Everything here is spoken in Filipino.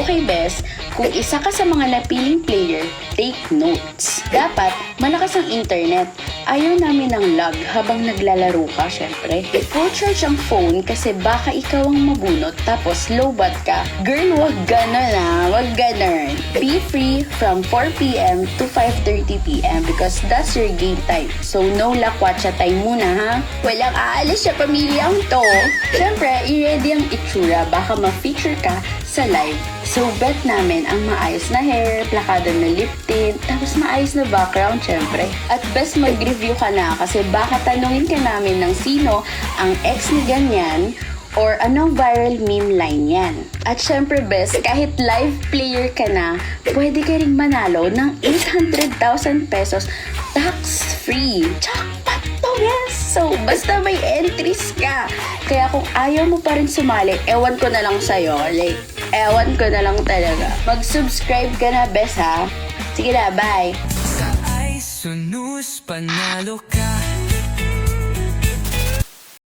Okay, bes, kung isa ka sa mga napiling player, take notes. Dapat, malakas ang internet. Ayaw namin ng lag habang naglalaro ka, syempre. Full charge ang phone kasi baka ikaw ang mabunot tapos lowbat ka. Girl, wag ganon wag ganon. Be free from 4 p.m. to 5:30 p.m. because that's your game time. So, no lakwatsa time muna, ha? Walang aalis sa pamilyang to. Syempre, i-ready ang itsura. Baka ma-feature ka sa live. So, bet namin ang maayos na hair, plakado na lip tint, tapos maayos na background, syempre. At best mag-review ka na kasi baka tanungin ka namin ng sino ang ex ni ganyan or anong viral meme line yan. At syempre, best, kahit live player ka na, pwede ka ring manalo ng 800,000 pesos tax-free. Jackpot to, yes! So, basta may entries ka. Kaya kung ayaw mo pa rin sumali, ewan ko na lang sa'yo. Like, ewan ko na lang talaga. Mag-subscribe ka na, best, ha? Sige na, bye! Sa ay sunus, panalo ka.